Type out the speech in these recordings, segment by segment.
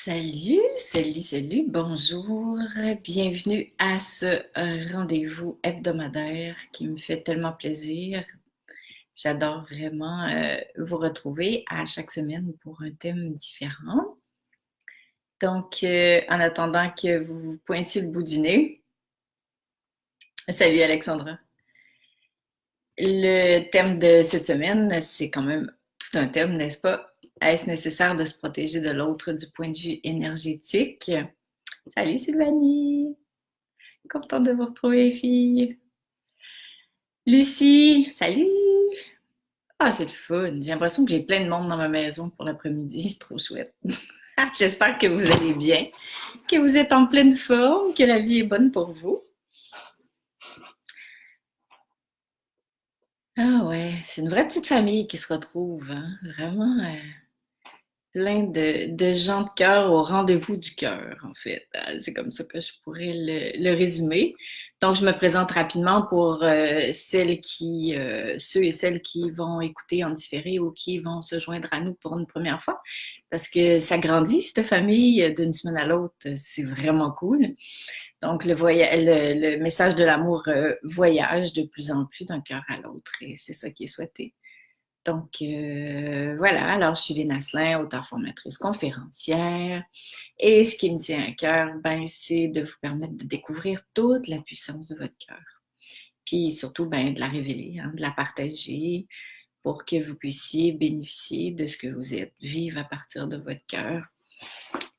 Salut, bonjour, bienvenue à ce rendez-vous hebdomadaire qui me fait tellement plaisir. J'adore vraiment vous retrouver à chaque semaine pour un thème différent. Donc, en attendant que vous pointiez le bout du nez, salut Alexandra. Le thème de cette semaine, c'est quand même tout un thème, n'est-ce pas? Est-ce nécessaire de se protéger de l'autre du point de vue énergétique? Salut Sylvanie! Contente de vous retrouver, les filles. Lucie, salut! Ah, c'est le fun. J'ai l'impression que j'ai plein de monde dans ma maison pour l'après-midi. C'est trop chouette. J'espère que vous allez bien, que vous êtes en pleine forme, que la vie est bonne pour vous. Ah ouais, c'est une vraie petite famille qui se retrouve, hein? Vraiment plein de gens de cœur au rendez-vous du cœur, en fait. C'est comme ça que je pourrais le résumer. Donc, je me présente rapidement pour ceux et celles qui vont écouter en différé ou qui vont se joindre à nous pour une première fois, parce que ça grandit, cette famille, d'une semaine à l'autre. C'est vraiment cool. Donc, le message de l'amour voyage de plus en plus d'un cœur à l'autre et c'est ça qui est souhaité. Donc, voilà, alors je suis Léna Asselin, auteure formatrice conférencière. Et ce qui me tient à cœur, ben, c'est de vous permettre de découvrir toute la puissance de votre cœur. Puis surtout, ben, de la révéler, hein, de la partager pour que vous puissiez bénéficier de ce que vous êtes, vivre à partir de votre cœur,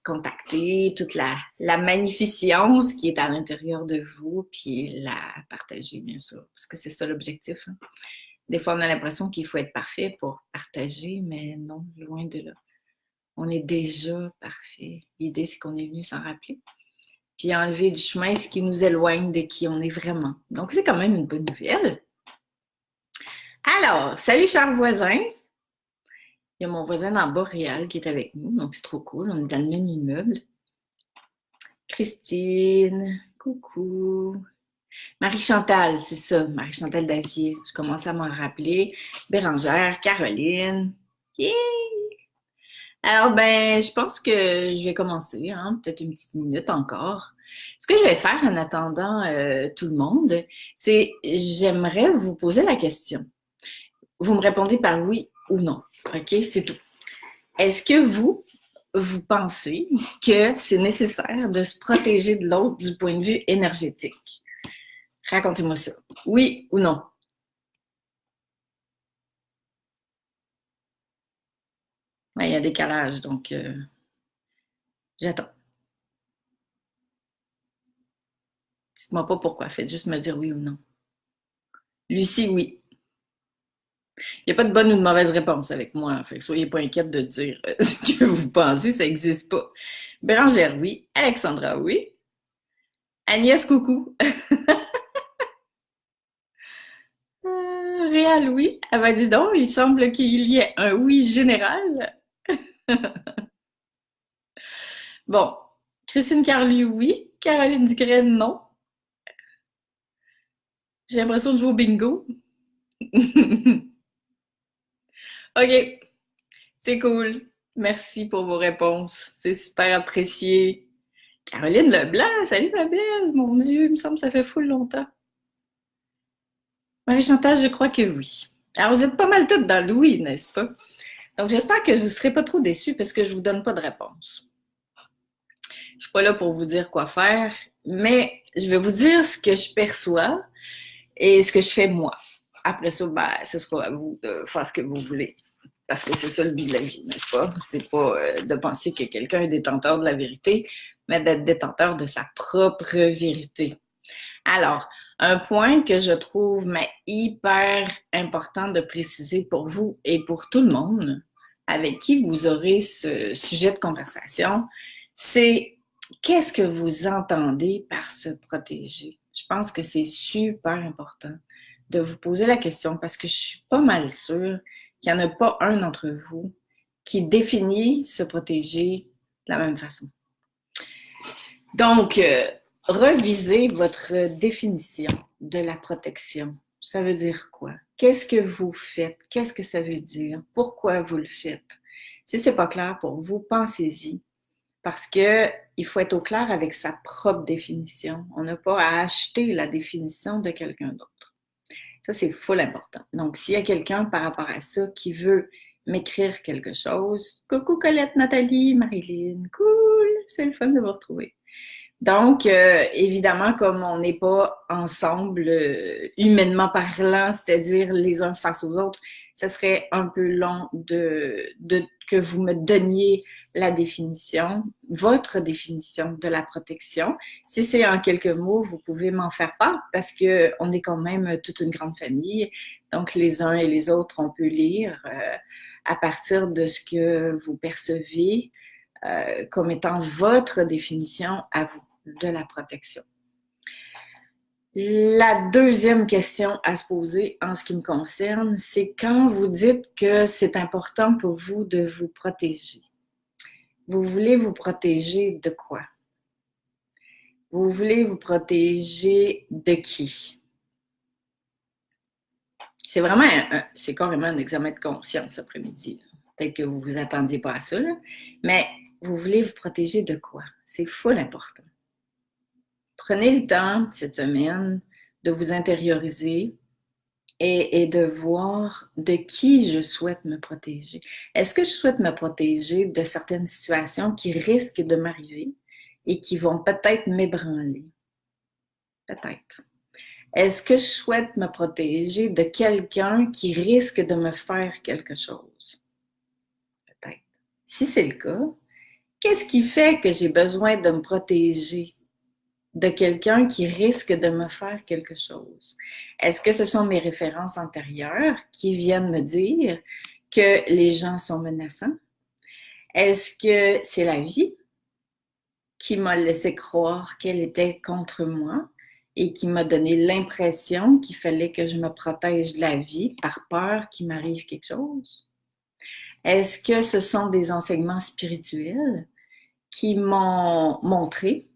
contacter toute la magnificence qui est à l'intérieur de vous, puis la partager, bien sûr, parce que c'est ça l'objectif, hein. Des fois, on a l'impression qu'il faut être parfait pour partager, mais non, loin de là. On est déjà parfait. L'idée, c'est qu'on est venu s'en rappeler, puis enlever du chemin ce qui nous éloigne de qui on est vraiment. Donc, c'est quand même une bonne nouvelle. Alors, salut chers voisins. Il y a mon voisin d'en bas, Réal, qui est avec nous, donc c'est trop cool. On est dans le même immeuble. Christine, coucou. Marie-Chantal, c'est ça, Marie-Chantal Davier. Je commence à m'en rappeler. Bérangère, Caroline. Yeah! Alors, ben, je pense que je vais commencer, hein, peut-être une petite minute encore. Ce que je vais faire en attendant tout le monde, c'est j'aimerais vous poser la question. Vous me répondez par oui ou non. OK? C'est tout. Est-ce que vous pensez que c'est nécessaire de se protéger de l'autre du point de vue énergétique? Racontez-moi ça. Oui ou non? Ben, il y a un décalage, donc j'attends. Dites-moi pas pourquoi. Faites juste me dire oui ou non. Lucie, oui. Il n'y a pas de bonne ou de mauvaise réponse avec moi. Fait que soyez pas inquiète de dire ce que vous pensez, ça n'existe pas. Bérangère, oui. Alexandra, oui. Agnès, coucou. Réal, oui. Elle m'a dit donc, il semble qu'il y ait un oui général. Bon. Christine Carly, oui. Caroline Duquesne, non. J'ai l'impression de jouer au bingo. OK. C'est cool. Merci pour vos réponses. C'est super apprécié. Caroline Leblanc, salut ma belle. Mon Dieu, il me semble que ça fait full longtemps. Marie-Chantal, je crois que oui. Alors, vous êtes pas mal toutes dans le oui, n'est-ce pas? Donc, j'espère que vous ne serez pas trop déçus parce que je ne vous donne pas de réponse. Je ne suis pas là pour vous dire quoi faire, mais je vais vous dire ce que je perçois et ce que je fais moi. Après ça, ben, ce sera à vous de faire ce que vous voulez. Parce que c'est ça le but de la vie, n'est-ce pas? C'est pas de penser que quelqu'un est détenteur de la vérité, mais d'être détenteur de sa propre vérité. Alors, un point que je trouve mais hyper important de préciser pour vous et pour tout le monde avec qui vous aurez ce sujet de conversation, c'est qu'est-ce que vous entendez par se protéger? Je pense que c'est super important de vous poser la question parce que je suis pas mal sûre qu'il n'y en a pas un d'entre vous qui définit se protéger de la même façon. Donc, revisez votre définition de la protection. Ça veut dire quoi? Qu'est-ce que vous faites? Qu'est-ce que ça veut dire? Pourquoi vous le faites? Si c'est pas clair pour vous, pensez-y. Parce que il faut être au clair avec sa propre définition. On n'a pas à acheter la définition de quelqu'un d'autre. Ça, c'est full important. Donc, s'il y a quelqu'un par rapport à ça qui veut m'écrire quelque chose, coucou Colette, Nathalie, Marilyn, cool, c'est le fun de vous retrouver. Donc, évidemment, comme on n'est pas ensemble humainement parlant, c'est-à-dire les uns face aux autres, ça serait un peu long que vous me donniez la définition, votre définition de la protection. Si c'est en quelques mots, vous pouvez m'en faire part parce que on est quand même toute une grande famille. Donc, les uns et les autres, on peut lire à partir de ce que vous percevez comme étant votre définition à vous de la protection. La deuxième question à se poser en ce qui me concerne, c'est quand vous dites que c'est important pour vous de vous protéger. Vous voulez vous protéger de quoi? Vous voulez vous protéger de qui? C'est vraiment, c'est carrément un examen de conscience cet après-midi. Peut-être que vous ne vous attendiez pas à ça, là. Mais vous voulez vous protéger de quoi? C'est full important. Prenez le temps cette semaine de vous intérioriser et de voir de qui je souhaite me protéger. Est-ce que je souhaite me protéger de certaines situations qui risquent de m'arriver et qui vont peut-être m'ébranler? Peut-être. Est-ce que je souhaite me protéger de quelqu'un qui risque de me faire quelque chose? Peut-être. Si c'est le cas, qu'est-ce qui fait que j'ai besoin de me protéger de quelqu'un qui risque de me faire quelque chose? Est-ce que ce sont mes références antérieures qui viennent me dire que les gens sont menaçants? Est-ce que c'est la vie qui m'a laissé croire qu'elle était contre moi et qui m'a donné l'impression qu'il fallait que je me protège de la vie par peur qu'il m'arrive quelque chose? Est-ce que ce sont des enseignements spirituels qui m'ont montré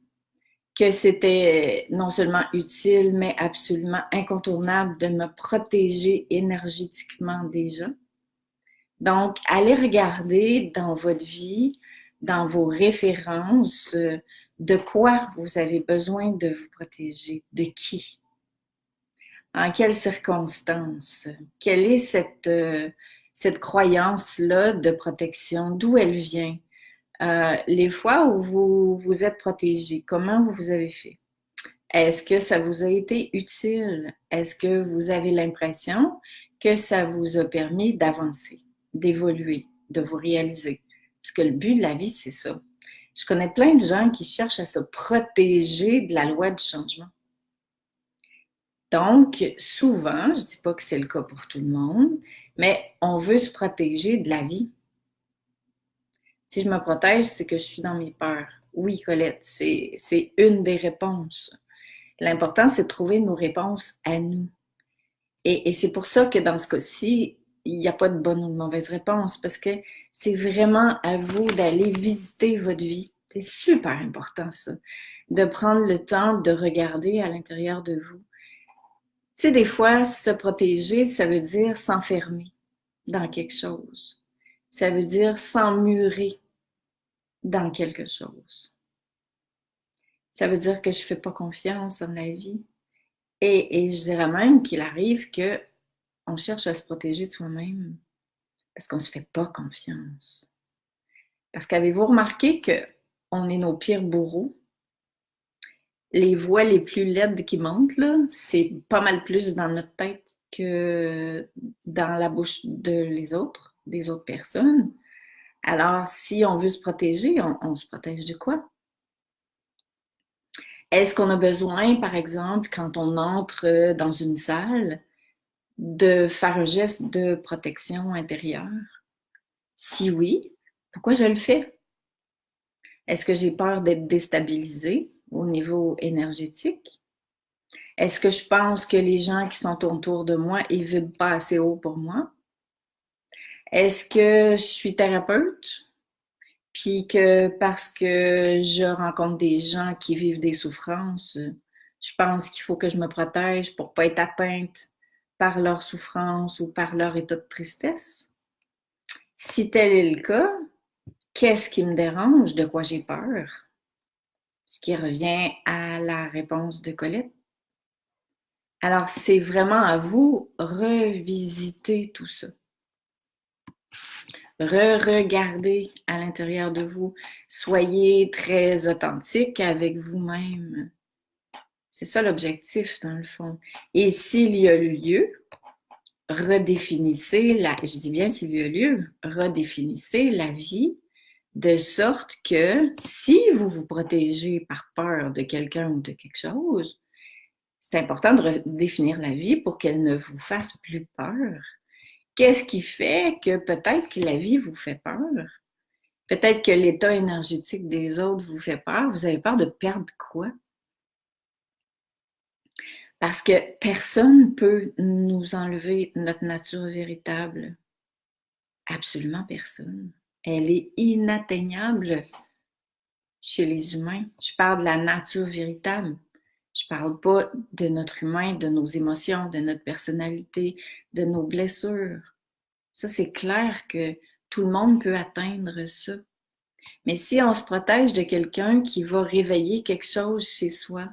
que c'était non seulement utile, mais absolument incontournable de me protéger énergétiquement des gens? Donc, allez regarder dans votre vie, dans vos références, de quoi vous avez besoin de vous protéger, de qui, en quelles circonstances, quelle est cette croyance-là de protection, d'où elle vient? Les fois où vous vous êtes protégé, comment vous avez fait? Est-ce que ça vous a été utile? Est-ce que vous avez l'impression que ça vous a permis d'avancer, d'évoluer, de vous réaliser? Parce que le but de la vie, c'est ça. Je connais plein de gens qui cherchent à se protéger de la loi du changement. Donc, souvent, je ne dis pas que c'est le cas pour tout le monde, mais on veut se protéger de la vie. Si je me protège, c'est que je suis dans mes peurs. Oui, Colette, c'est une des réponses. L'important, c'est de trouver nos réponses à nous. Et c'est pour ça que dans ce cas-ci, il n'y a pas de bonne ou de mauvaise réponse, parce que c'est vraiment à vous d'aller visiter votre vie. C'est super important, ça, de prendre le temps de regarder à l'intérieur de vous. Tu sais, des fois, se protéger, ça veut dire s'enfermer dans quelque chose. Ça veut dire s'emmurer dans quelque chose. Ça veut dire que je ne fais pas confiance en la vie. Et je dirais même qu'il arrive qu'on cherche à se protéger de soi-même parce qu'on ne se fait pas confiance. Parce qu'avez-vous remarqué qu'on est nos pires bourreaux? Les voix les plus laides qui montent, là, c'est pas mal plus dans notre tête que dans la bouche des autres personnes. Alors, si on veut se protéger, on se protège de quoi? Est-ce qu'on a besoin, par exemple, quand on entre dans une salle, de faire un geste de protection intérieure? Si oui, pourquoi je le fais? Est-ce que j'ai peur d'être déstabilisée au niveau énergétique? Est-ce que je pense que les gens qui sont autour de moi, ils ne vibrent pas assez haut pour moi? Est-ce que je suis thérapeute? Puis que parce que je rencontre des gens qui vivent des souffrances, je pense qu'il faut que je me protège pour ne pas être atteinte par leur souffrance ou par leur état de tristesse? Si tel est le cas, Qu'est-ce qui me dérange? De quoi j'ai peur? Ce qui revient à la réponse de Colette. Alors, c'est vraiment à vous revisiter tout ça. Re-regardez à l'intérieur de vous. Soyez très authentique avec vous-même. C'est ça l'objectif, dans le fond. Et s'il y a lieu, redéfinissez je dis bien s'il y a lieu, redéfinissez la vie de sorte que si vous vous protégez par peur de quelqu'un ou de quelque chose, c'est important de redéfinir la vie pour qu'elle ne vous fasse plus peur. Qu'est-ce qui fait que peut-être que la vie vous fait peur? Peut-être que l'état énergétique des autres vous fait peur. Vous avez peur de perdre quoi? Parce que personne ne peut nous enlever notre nature véritable. Absolument personne. Elle est inatteignable chez les humains. Je parle de la nature véritable. Je parle pas de notre humain, de nos émotions, de notre personnalité, de nos blessures. Ça, c'est clair que tout le monde peut atteindre ça. Mais si on se protège de quelqu'un qui va réveiller quelque chose chez soi,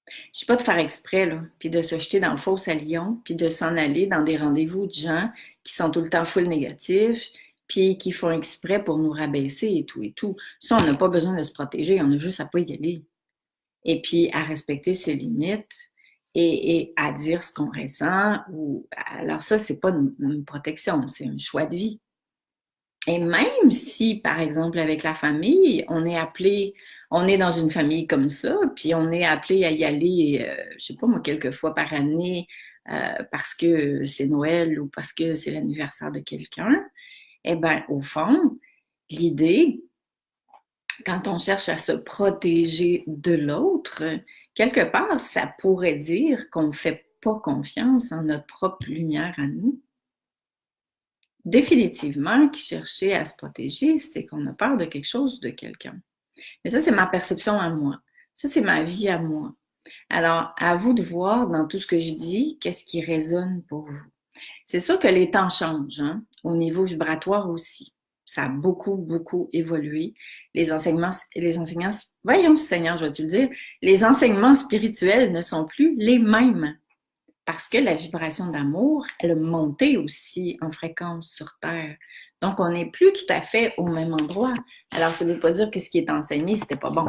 je ne dis pas de faire exprès, là, puis de se jeter dans le faux salion, puis de s'en aller dans des rendez-vous de gens qui sont tout le temps full négatifs, puis qui font exprès pour nous rabaisser et tout et tout. Ça, on n'a pas besoin de se protéger, on a juste à pas y aller. Et puis à respecter ses limites et à dire ce qu'on ressent. Alors ça, c'est pas une protection, c'est un choix de vie. Et même si, par exemple, avec la famille, on est dans une famille comme ça, puis on est appelé à y aller, je sais pas moi, quelques fois par année, parce que c'est Noël ou parce que c'est l'anniversaire de quelqu'un, eh bien, au fond, l'idée, quand on cherche à se protéger de l'autre, quelque part, ça pourrait dire qu'on ne fait pas confiance en notre propre lumière à nous. Définitivement, qui chercher à se protéger, c'est qu'on a peur de quelque chose, de quelqu'un. Mais ça, c'est ma perception à moi. Ça, c'est ma vie à moi. Alors, à vous de voir dans tout ce que je dis, qu'est-ce qui résonne pour vous. C'est sûr que les temps changent, hein, au niveau vibratoire aussi. Ça a beaucoup, beaucoup évolué. Voyons Seigneur, je vais te le dire, les enseignements spirituels ne sont plus les mêmes. Parce que la vibration d'amour, elle a monté aussi en fréquence sur Terre. Donc, on n'est plus tout à fait au même endroit. Alors, ça ne veut pas dire que ce qui est enseigné, c'était pas bon.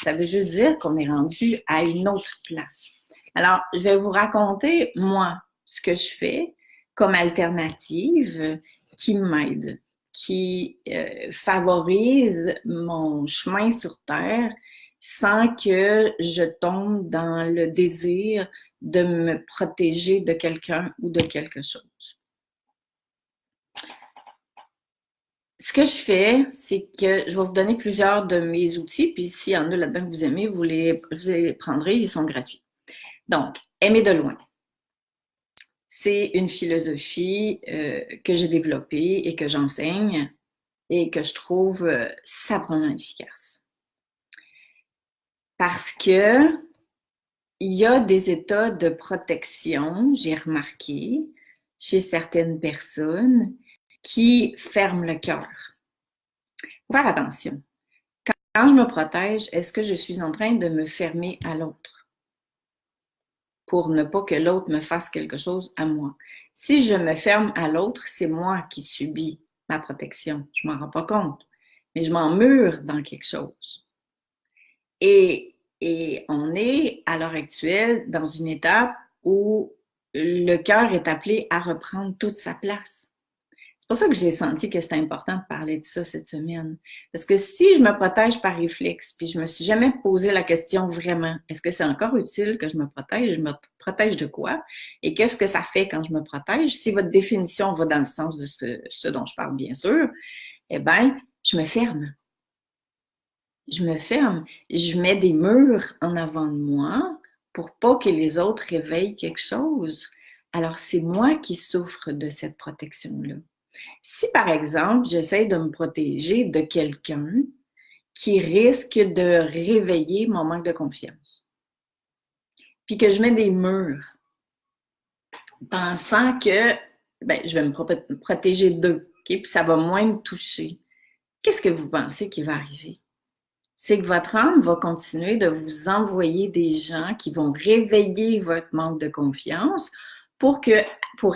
Ça veut juste dire qu'on est rendu à une autre place. Alors, je vais vous raconter, moi, ce que je fais comme alternative qui m'aide, qui favorise mon chemin sur Terre sans que je tombe dans le désir de me protéger de quelqu'un ou de quelque chose. Ce que je fais, c'est que je vais vous donner plusieurs de mes outils, puis s'il y en a là-dedans que vous aimez, vous les prendrez, ils sont gratuits. Donc, aimer de loin. C'est une philosophie que j'ai développée et que j'enseigne et que je trouve sabrement efficace. Parce que il y a des états de protection, j'ai remarqué, chez certaines personnes qui ferment le cœur. Faut faire attention. Quand je me protège, est-ce que je suis en train de me fermer à l'autre pour ne pas que l'autre me fasse quelque chose à moi? Si je me ferme à l'autre, c'est moi qui subis ma protection. Je m'en rends pas compte, mais je m'emmure dans quelque chose. Et on est, à l'heure actuelle, dans une étape où le cœur est appelé à reprendre toute sa place. C'est pour ça que j'ai senti que c'était important de parler de ça cette semaine. Parce que si je me protège par réflexe, puis je me suis jamais posé la question vraiment, est-ce que c'est encore utile que je me protège? Je me protège de quoi? Et qu'est-ce que ça fait quand je me protège? Si votre définition va dans le sens de ce dont je parle, bien sûr, eh bien, je me ferme. Je me ferme, je mets des murs en avant de moi pour pas que les autres réveillent quelque chose. Alors, c'est moi qui souffre de cette protection-là. Si, par exemple, j'essaie de me protéger de quelqu'un qui risque de réveiller mon manque de confiance, puis que je mets des murs, pensant que je vais me protéger d'eux, Puis ça va moins me toucher. Qu'est-ce que vous pensez qui va arriver? C'est que votre âme va continuer de vous envoyer des gens qui vont réveiller votre manque de confiance pour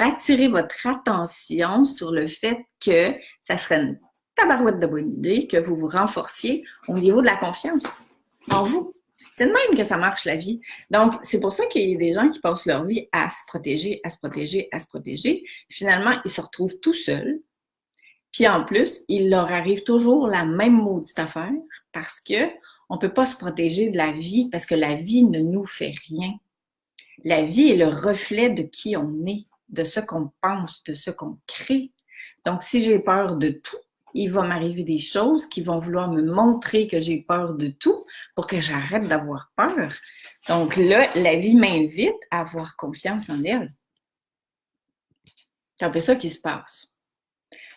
attirer votre attention sur le fait que ça serait une tabarouette de bonne idée que vous vous renforciez au niveau de la confiance en vous. C'est de même que ça marche la vie. Donc, c'est pour ça qu'il y a des gens qui passent leur vie à se protéger, à se protéger, à se protéger. Finalement, ils se retrouvent tout seuls. Puis en plus, il leur arrive toujours la même maudite affaire parce que on peut pas se protéger de la vie parce que la vie ne nous fait rien. La vie est le reflet de qui on est, de ce qu'on pense, de ce qu'on crée. Donc, si j'ai peur de tout, il va m'arriver des choses qui vont vouloir me montrer que j'ai peur de tout pour que j'arrête d'avoir peur. Donc là, la vie m'invite à avoir confiance en elle. C'est un peu ça qui se passe.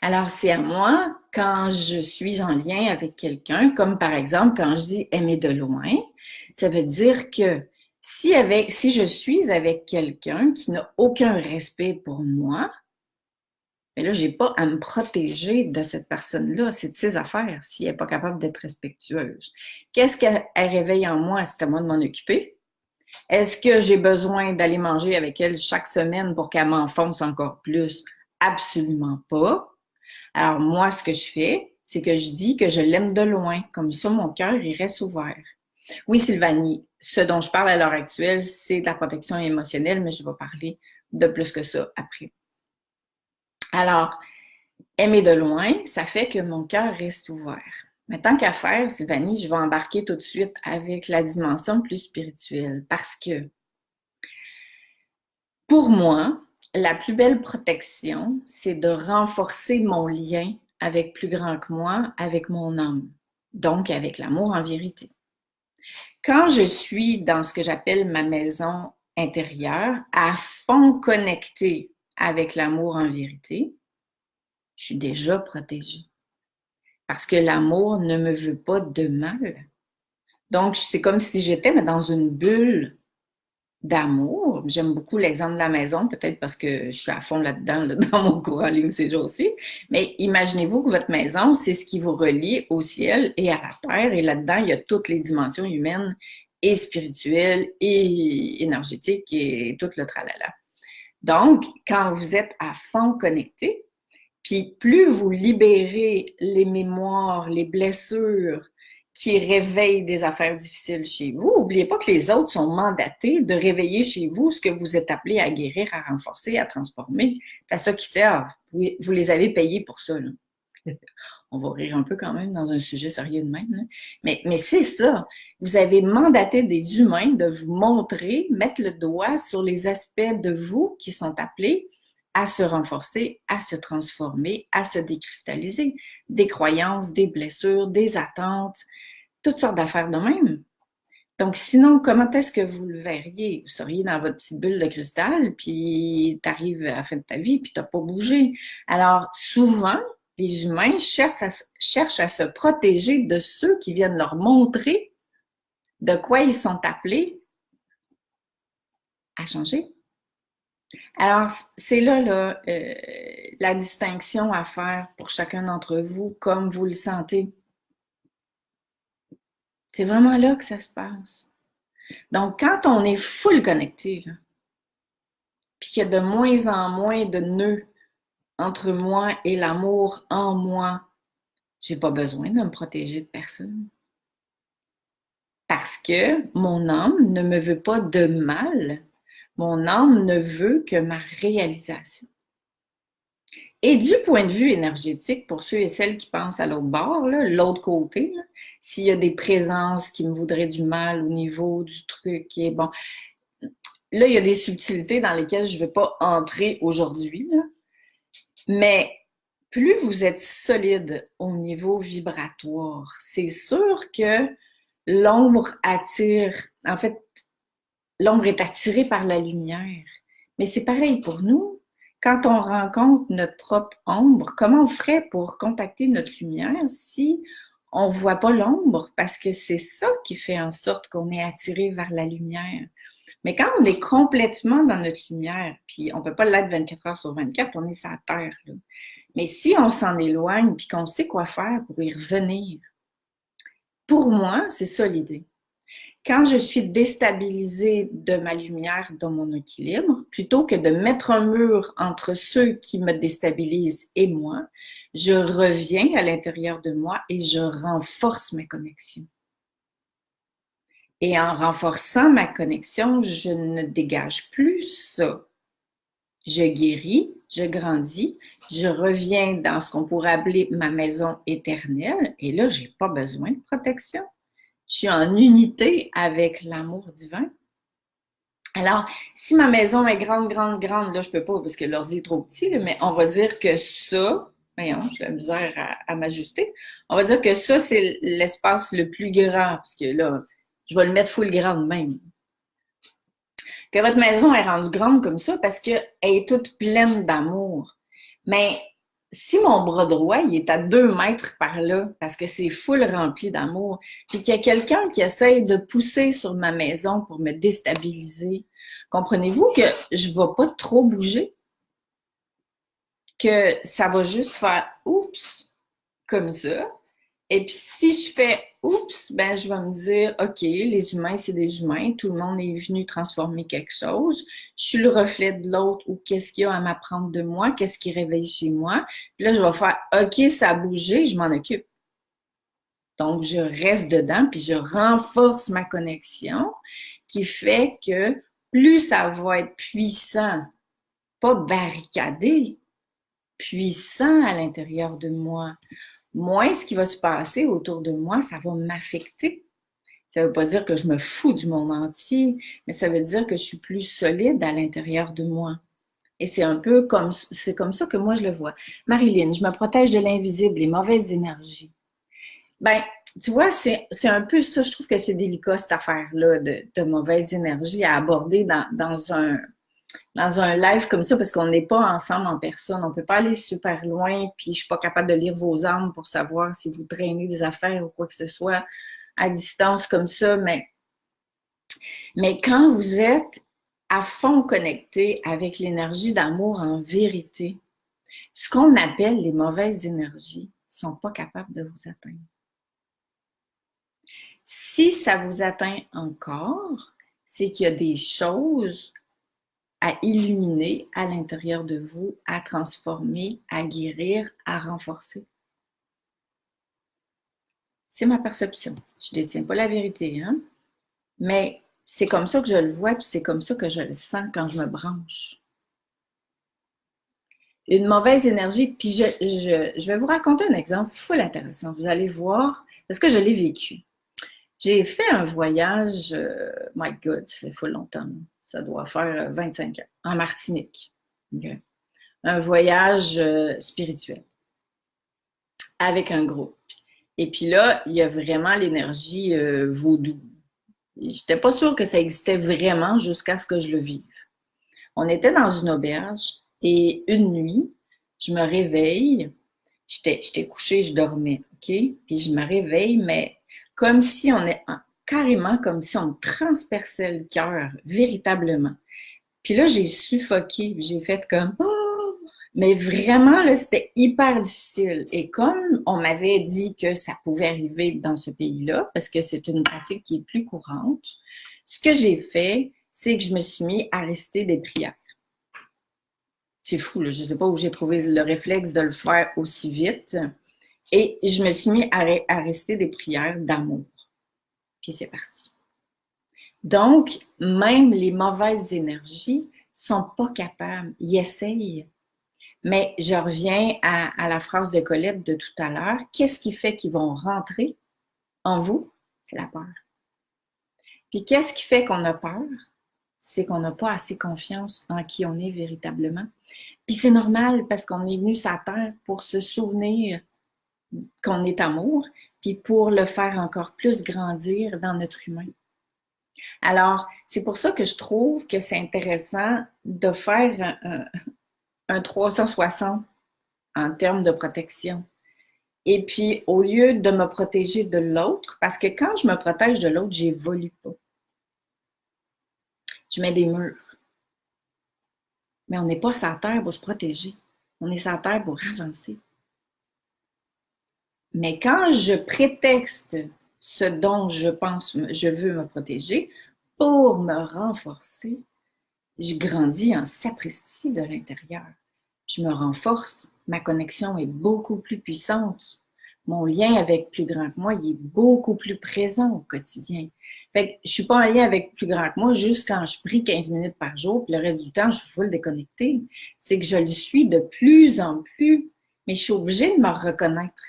Alors, c'est à moi, quand je suis en lien avec quelqu'un, comme par exemple, quand je dis aimer de loin, ça veut dire que si je suis avec quelqu'un qui n'a aucun respect pour moi, mais là, j'ai pas à me protéger de cette personne-là. C'est de ses affaires si elle n'est pas capable d'être respectueuse. Qu'est-ce qu'elle réveille en moi? C'est à moi de m'en occuper. Est-ce que j'ai besoin d'aller manger avec elle chaque semaine pour qu'elle m'enfonce encore plus? Absolument pas. Alors, moi, ce que je fais, c'est que je dis que je l'aime de loin. Comme ça, mon cœur, il reste ouvert. Oui, Sylvanie, ce dont je parle à l'heure actuelle, c'est de la protection émotionnelle, mais je vais parler de plus que ça après. Alors, aimer de loin, ça fait que mon cœur reste ouvert. Mais tant qu'à faire, Sylvanie, je vais embarquer tout de suite avec la dimension plus spirituelle parce que, pour moi, la plus belle protection, c'est de renforcer mon lien avec plus grand que moi, avec mon âme, donc avec l'amour en vérité. Quand je suis dans ce que j'appelle ma maison intérieure, à fond connectée avec l'amour en vérité, je suis déjà protégée. Parce que l'amour ne me veut pas de mal. Donc, c'est comme si j'étais dans une bulle d'amour. J'aime beaucoup l'exemple de la maison, peut-être parce que je suis à fond là-dedans, là, dans mon cours en ligne ces jours-ci. Mais imaginez-vous que votre maison, c'est ce qui vous relie au ciel et à la terre. Et là-dedans, il y a toutes les dimensions humaines et spirituelles et énergétiques et tout le tralala. Donc, quand vous êtes à fond connecté, puis plus vous libérez les mémoires, les blessures qui réveillent des affaires difficiles chez vous, n'oubliez pas que les autres sont mandatés de réveiller chez vous ce que vous êtes appelé à guérir, à renforcer, à transformer. C'est à ça qu'ils servent. Vous les avez payés pour ça. Là. On va rire un peu quand même dans un sujet sérieux de même. Là. Mais c'est ça. Vous avez mandaté des humains de vous montrer, mettre le doigt sur les aspects de vous qui sont appelés à se renforcer, à se transformer, à se décristalliser. Des croyances, des blessures, des attentes, toutes sortes d'affaires de même. Donc, sinon, comment est-ce que vous le verriez? Vous seriez dans votre petite bulle de cristal, puis tu arrives à la fin de ta vie, puis tu n'as pas bougé. Alors, souvent, les humains cherchent à se protéger de ceux qui viennent leur montrer de quoi ils sont appelés à changer. Alors, c'est là, la distinction à faire pour chacun d'entre vous, comme vous le sentez. C'est vraiment là que ça se passe. Donc, quand on est full connecté, là, puis qu'il y a de moins en moins de nœuds entre moi et l'amour en moi, j'ai pas besoin de me protéger de personne. Parce que mon âme ne me veut pas de mal. Mon âme ne veut que ma réalisation. Et du point de vue énergétique, pour ceux et celles qui pensent à l'autre bord, l'autre côté, s'il y a des présences qui me voudraient du mal au niveau du truc, et bon, là, il y a des subtilités dans lesquelles je ne vais pas entrer aujourd'hui, mais plus vous êtes solide au niveau vibratoire, c'est sûr que l'ombre attire, en fait, l'ombre est attirée par la lumière. Mais c'est pareil pour nous. Quand on rencontre notre propre ombre, comment on ferait pour contacter notre lumière si on ne voit pas l'ombre? Parce que c'est ça qui fait en sorte qu'on est attiré vers la lumière. Mais quand on est complètement dans notre lumière, puis on ne peut pas l'être 24 heures sur 24, on est sur la terre, là. Mais si on s'en éloigne puis qu'on sait quoi faire pour y revenir, pour moi, c'est ça l'idée. Quand je suis déstabilisée de ma lumière dans mon équilibre, plutôt que de mettre un mur entre ceux qui me déstabilisent et moi, je reviens à l'intérieur de moi et je renforce ma connexion. Et en renforçant ma connexion, je ne dégage plus ça. Je guéris, je grandis, je reviens dans ce qu'on pourrait appeler ma maison éternelle et là, j'ai pas besoin de protection. Je suis en unité avec l'amour divin. Alors, si ma maison est grande, grande, grande, là, je peux pas parce que l'ordi est trop petit, là, mais on va dire que ça, voyons, j'ai la misère à m'ajuster. On va dire que ça, c'est l'espace le plus grand, parce que là, je vais le mettre full grande même. Que votre maison est rendue grande comme ça parce qu'elle est toute pleine d'amour. Mais si mon bras droit, il est à 2 mètres par là, parce que c'est full rempli d'amour, puis qu'il y a quelqu'un qui essaye de pousser sur ma maison pour me déstabiliser, comprenez-vous que je ne vais pas trop bouger? Que ça va juste faire « oups » comme ça, et puis si je fais oups, ben je vais me dire OK, les humains, c'est des humains, tout le monde est venu transformer quelque chose. Je suis le reflet de l'autre ou qu'est-ce qu'il y a à m'apprendre de moi, qu'est-ce qui réveille chez moi. Puis là, je vais faire OK, ça a bougé, je m'en occupe. Donc, je reste dedans, puis je renforce ma connexion qui fait que plus ça va être puissant, pas barricadé, puissant à l'intérieur de moi, moins ce qui va se passer autour de moi, ça va m'affecter. Ça ne veut pas dire que je me fous du monde entier, mais ça veut dire que je suis plus solide à l'intérieur de moi. Et c'est un peu comme, c'est comme ça que moi je le vois. Marilyn, je me protège de l'invisible, les mauvaises énergies. Ben, tu vois, c'est un peu ça, je trouve que c'est délicat cette affaire-là de mauvaises énergies à aborder dans un live comme ça parce qu'on n'est pas ensemble en personne. On peut pas aller super loin, puis je suis pas capable de lire vos âmes pour savoir si vous traînez des affaires ou quoi que ce soit à distance comme ça. Mais quand vous êtes à fond connecté avec l'énergie d'amour en vérité, ce qu'on appelle les mauvaises énergies sont pas capables de vous atteindre. Si ça vous atteint encore, c'est qu'il y a des choses à illuminer à l'intérieur de vous, à transformer, à guérir, à renforcer. C'est ma perception. Je ne détiens pas la vérité, hein? Mais c'est comme ça que je le vois, puis c'est comme ça que je le sens quand je me branche. Une mauvaise énergie, puis je vais vous raconter un exemple full intéressant. Vous allez voir, parce que je l'ai vécu. J'ai fait un voyage, my God, ça fait full longtemps. Ça doit faire 25 ans, en Martinique. Okay. Un voyage spirituel avec un groupe. Et puis là, il y a vraiment l'énergie vaudou. J'étais pas sûre que ça existait vraiment jusqu'à ce que je le vive. On était dans une auberge et une nuit, je me réveille. J'étais couchée, je dormais, OK? Puis je me réveille, mais comme si on est carrément comme si on me transperçait le cœur, véritablement. Puis là, j'ai suffoqué, j'ai fait comme oh! Mais vraiment, là, c'était hyper difficile. Et comme on m'avait dit que ça pouvait arriver dans ce pays-là, parce que c'est une pratique qui est plus courante, ce que j'ai fait, c'est que je me suis mis à réciter des prières. C'est fou, là, je ne sais pas où j'ai trouvé le réflexe de le faire aussi vite. Et je me suis mis à réciter des prières d'amour. Puis c'est parti. Donc, même les mauvaises énergies sont pas capables. Ils essayent. Mais je reviens à la phrase de Colette de tout à l'heure. Qu'est-ce qui fait qu'ils vont rentrer en vous? C'est la peur. Puis qu'est-ce qui fait qu'on a peur? C'est qu'on n'a pas assez confiance en qui on est véritablement. Puis c'est normal parce qu'on est venu sur la terre pour se souvenir qu'on est amour, puis pour le faire encore plus grandir dans notre humain. Alors, c'est pour ça que je trouve que c'est intéressant de faire un 360 en termes de protection. Et puis, au lieu de me protéger de l'autre, parce que quand je me protège de l'autre, j'évolue pas. Je mets des murs. Mais on n'est pas sur la terre pour se protéger. On est sur la terre pour avancer. Mais quand je prétexte ce dont je veux me protéger pour me renforcer, je grandis en sapristi de l'intérieur. Je me renforce, ma connexion est beaucoup plus puissante. Mon lien avec plus grand que moi, il est beaucoup plus présent au quotidien. Fait que je suis pas en lien avec plus grand que moi juste quand je prie 15 minutes par jour, puis le reste du temps, je suis full déconnectée. C'est que je le suis de plus en plus, mais je suis obligée de me reconnaître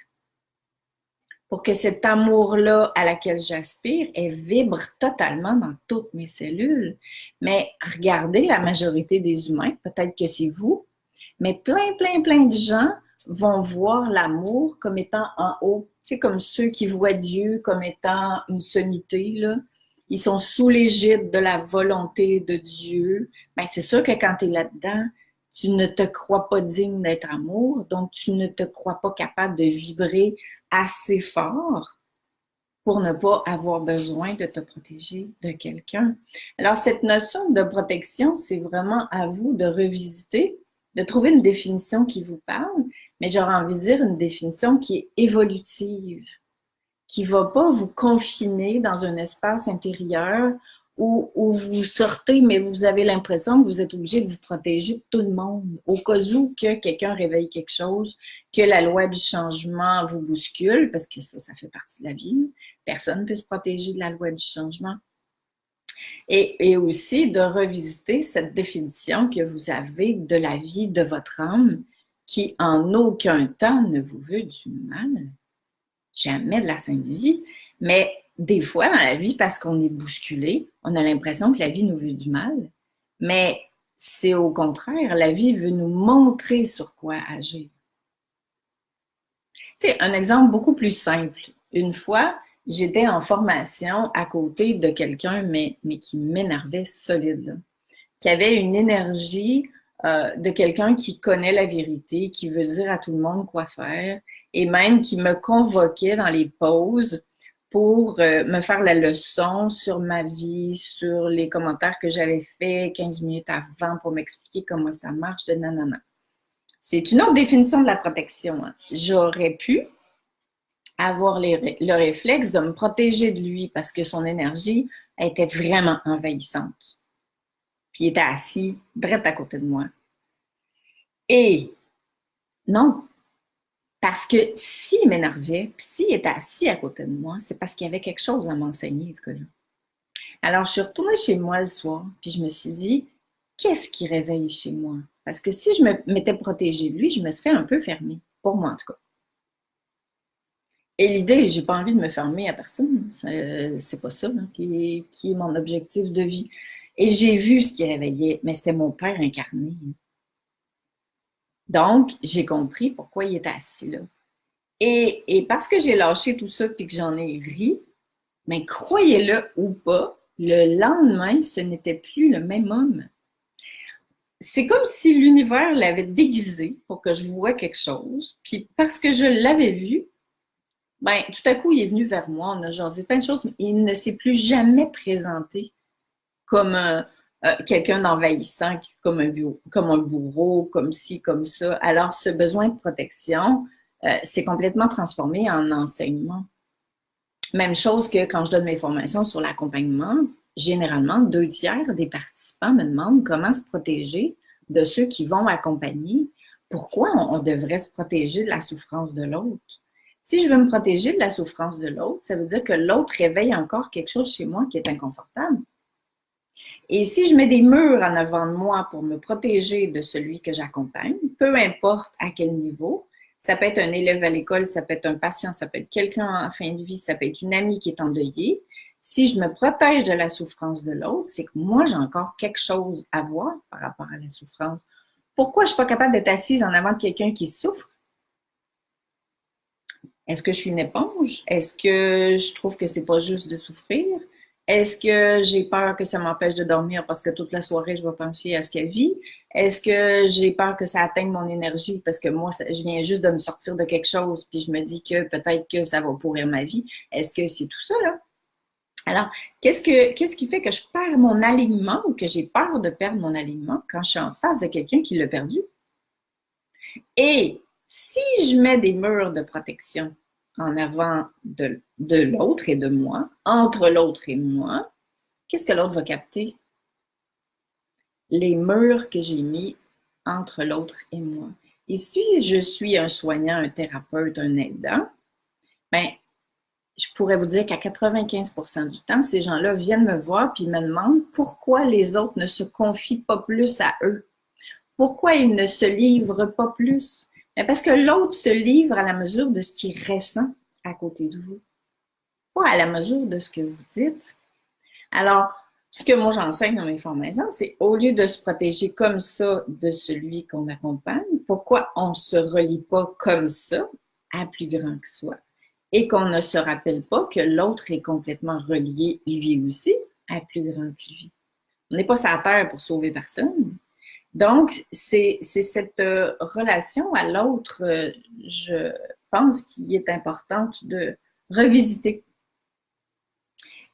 pour que cet amour-là à laquelle j'aspire, elle vibre totalement dans toutes mes cellules. Mais regardez la majorité des humains, peut-être que c'est vous, mais plein de gens vont voir l'amour comme étant en haut. Tu sais, comme ceux qui voient Dieu comme étant une sommité, là. Ils sont sous l'égide de la volonté de Dieu. Ben, c'est sûr que quand tu es là-dedans, tu ne te crois pas digne d'être amour, donc tu ne te crois pas capable de vibrer assez fort pour ne pas avoir besoin de te protéger de quelqu'un. Alors, cette notion de protection, c'est vraiment à vous de revisiter, de trouver une définition qui vous parle, mais j'aurais envie de dire une définition qui est évolutive, qui ne va pas vous confiner dans un espace intérieur où vous sortez, mais vous avez l'impression que vous êtes obligé de vous protéger de tout le monde, au cas où que quelqu'un réveille quelque chose, que la loi du changement vous bouscule, parce que ça fait partie de la vie. Personne ne peut se protéger de la loi du changement. Et aussi de revisiter cette définition que vous avez de la vie de votre âme, qui en aucun temps ne vous veut du mal. Jamais de la sainte vie. Mais des fois, dans la vie, parce qu'on est bousculé, on a l'impression que la vie nous veut du mal. Mais c'est au contraire, la vie veut nous montrer sur quoi agir. Tu sais, un exemple beaucoup plus simple. Une fois, j'étais en formation à côté de quelqu'un, mais qui m'énervait solide, là, qui avait une énergie de quelqu'un qui connaît la vérité, qui veut dire à tout le monde quoi faire, et même qui me convoquait dans les pauses pour me faire la leçon sur ma vie, sur les commentaires que j'avais faits 15 minutes avant pour m'expliquer comment ça marche, de nanana. C'est une autre définition de la protection. Hein. J'aurais pu avoir le réflexe de me protéger de lui parce que son énergie était vraiment envahissante. Puis il était assis, direct à côté de moi. Et non, parce que s'il m'énervait, puis s'il était assis à côté de moi, c'est parce qu'il y avait quelque chose à m'enseigner, ce gars-là. Alors, je suis retournée chez moi le soir, puis je me suis dit, qu'est-ce qui réveille chez moi? Parce que si je m'étais protégée de lui, je me serais un peu fermée, pour moi en tout cas. Et l'idée, j'ai pas envie de me fermer à personne. C'est pas ça là, qui est mon objectif de vie. Et j'ai vu ce qui réveillait, mais c'était mon père incarné. Donc, j'ai compris pourquoi il était assis là. Et parce que j'ai lâché tout ça puis que j'en ai ri, mais croyez-le ou pas, le lendemain, ce n'était plus le même homme. C'est comme si l'univers l'avait déguisé pour que je voie quelque chose. Puis parce que je l'avais vu, ben tout à coup, il est venu vers moi, on a jasé plein de choses, mais il ne s'est plus jamais présenté comme quelqu'un d'envahissant, comme un bourreau, comme ci, comme ça. Alors, ce besoin de protection s'est complètement transformé en enseignement. Même chose que quand je donne mes formations sur l'accompagnement, généralement, 2/3 des participants me demandent comment se protéger de ceux qui vont accompagner. Pourquoi on devrait se protéger de la souffrance de l'autre? Si je veux me protéger de la souffrance de l'autre, ça veut dire que l'autre réveille encore quelque chose chez moi qui est inconfortable. Et si je mets des murs en avant de moi pour me protéger de celui que j'accompagne, peu importe à quel niveau, ça peut être un élève à l'école, ça peut être un patient, ça peut être quelqu'un en fin de vie, ça peut être une amie qui est endeuillée. Si je me protège de la souffrance de l'autre, c'est que moi, j'ai encore quelque chose à voir par rapport à la souffrance. Pourquoi je ne suis pas capable d'être assise en avant de quelqu'un qui souffre? Est-ce que je suis une éponge? Est-ce que je trouve que c'est pas juste de souffrir? Est-ce que j'ai peur que ça m'empêche de dormir parce que toute la soirée, je vais penser à ce qu'elle vit? Est-ce que j'ai peur que ça atteigne mon énergie parce que moi, je viens juste de me sortir de quelque chose puis je me dis que peut-être que ça va pourrir ma vie? Est-ce que c'est tout ça, là? Alors, qu'est-ce qui fait que je perds mon alignement ou que j'ai peur de perdre mon alignement quand je suis en face de quelqu'un qui l'a perdu? Et si je mets des murs de protection en avant de l'autre et de moi, entre l'autre et moi, qu'est-ce que l'autre va capter? Les murs que j'ai mis entre l'autre et moi. Et si je suis un soignant, un thérapeute, un aidant, ben, je pourrais vous dire qu'à 95% du temps, ces gens-là viennent me voir puis me demandent pourquoi les autres ne se confient pas plus à eux. Pourquoi ils ne se livrent pas plus? Ben parce que l'autre se livre à la mesure de ce qu'il ressent à côté de vous, pas à la mesure de ce que vous dites. Alors, ce que moi j'enseigne dans mes formations, c'est au lieu de se protéger comme ça de celui qu'on accompagne, pourquoi on ne se relie pas comme ça à plus grand que soi et qu'on ne se rappelle pas que l'autre est complètement relié lui aussi à plus grand que lui. On n'est pas sur la terre pour sauver personne. Donc, c'est cette relation à l'autre, je pense qu'il est importante de revisiter,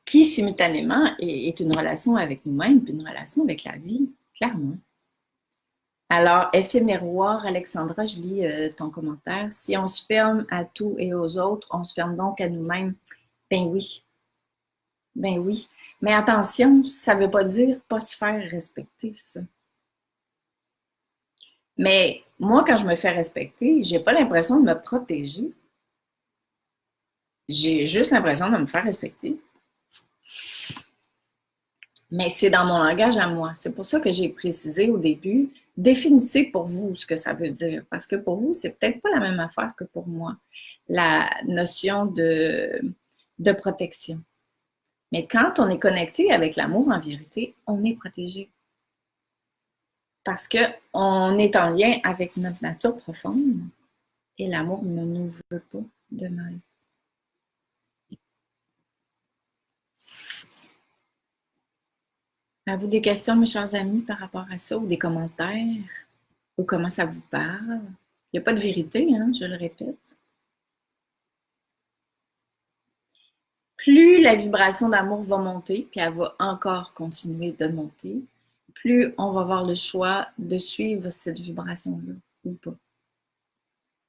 qui simultanément est une relation avec nous-mêmes, puis une relation avec la vie, clairement. Alors, effet miroir, Alexandra, je lis ton commentaire. Si on se ferme à tout et aux autres, on se ferme donc à nous-mêmes. Ben oui, ben oui. Mais attention, ça ne veut pas dire pas se faire respecter, ça. Mais moi, quand je me fais respecter, j'ai pas l'impression de me protéger. J'ai juste l'impression de me faire respecter. Mais c'est dans mon langage à moi. C'est pour ça que j'ai précisé au début, définissez pour vous ce que ça veut dire. Parce que pour vous, c'est peut-être pas la même affaire que pour moi. La notion de protection. Mais quand on est connecté avec l'amour en vérité, on est protégé. Parce qu'on est en lien avec notre nature profonde et l'amour ne nous veut pas de mal. Avez-vous des questions, mes chers amis, par rapport à ça, ou des commentaires, ou comment ça vous parle? Il n'y a pas de vérité, hein, je le répète. Plus la vibration d'amour va monter, puis elle va encore continuer de monter, plus on va avoir le choix de suivre cette vibration-là ou pas.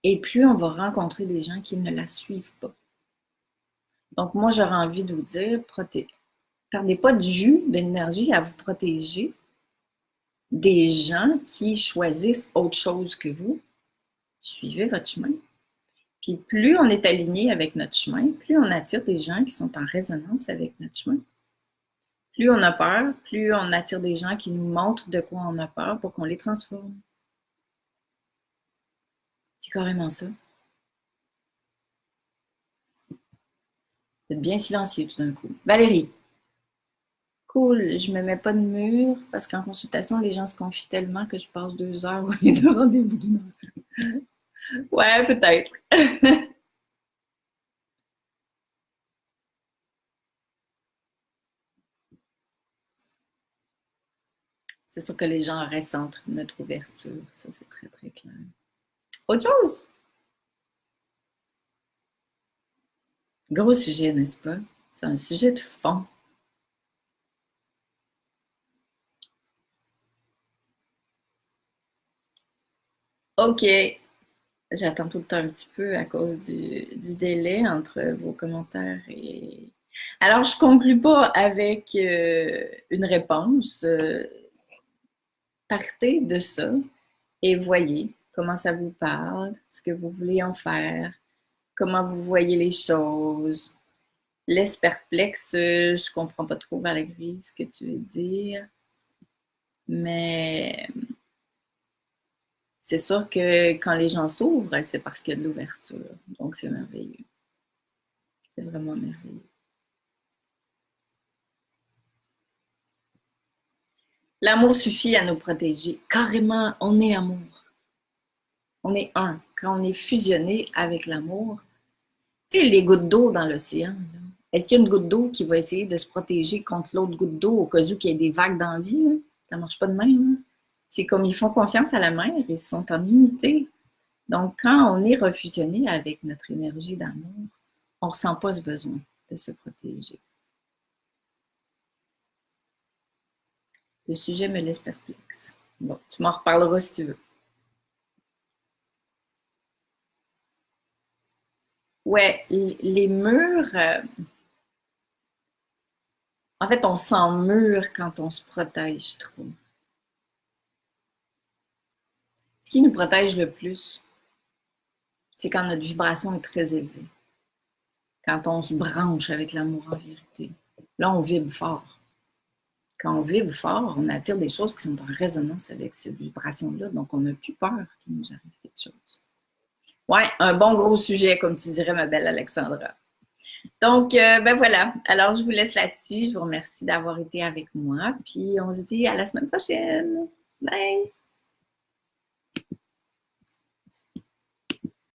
Et plus on va rencontrer des gens qui ne la suivent pas. Donc moi, j'aurais envie de vous dire, perdez pas de jus, d'énergie à vous protéger des gens qui choisissent autre chose que vous. Suivez votre chemin. Puis plus on est aligné avec notre chemin, plus on attire des gens qui sont en résonance avec notre chemin. Plus on a peur, plus on attire des gens qui nous montrent de quoi on a peur pour qu'on les transforme. C'est carrément ça. Vous êtes bien silencieux tout d'un coup. Valérie, cool, je me mets pas de mur parce qu'en consultation, les gens se confient tellement que je passe 2 heures au lieu de rendez-vous d'une heure. Ouais, peut-être. C'est sûr que les gens ressentent notre ouverture. Ça, c'est très, très clair. Autre chose? Gros sujet, n'est-ce pas? C'est un sujet de fond. OK. J'attends tout le temps un petit peu à cause du délai entre vos commentaires et... Alors, je conclue pas avec une réponse. Partez de ça et voyez comment ça vous parle, ce que vous voulez en faire, comment vous voyez les choses. Laisse perplexe, je comprends pas trop Valérie ce que tu veux dire, mais c'est sûr que quand les gens s'ouvrent, c'est parce qu'il y a de l'ouverture. Donc c'est merveilleux. C'est vraiment merveilleux. L'amour suffit à nous protéger. Carrément, on est amour. On est un. Quand on est fusionné avec l'amour, tu sais, les gouttes d'eau dans l'océan, est-ce qu'il y a une goutte d'eau qui va essayer de se protéger contre l'autre goutte d'eau au cas où il y ait des vagues dans la vie? Là? Ça ne marche pas de même. Hein? C'est comme ils font confiance à la mer, ils sont en unité. Donc, quand on est refusionné avec notre énergie d'amour, on ne ressent pas ce besoin de se protéger. Le sujet me laisse perplexe. Bon, tu m'en reparleras si tu veux. Ouais, les murs, en fait, on se sent mûr quand on se protège trop. Ce qui nous protège le plus, c'est quand notre vibration est très élevée, quand on se branche avec l'amour en vérité. Là, on vibre fort. Quand on vibre fort, on attire des choses qui sont en résonance avec cette vibration-là, donc on n'a plus peur qu'il nous arrive quelque chose. Ouais, un bon gros sujet, comme tu dirais, ma belle Alexandra. Donc, ben voilà. Alors, je vous laisse là-dessus. Je vous remercie d'avoir été avec moi. Puis, on se dit à la semaine prochaine. Bye!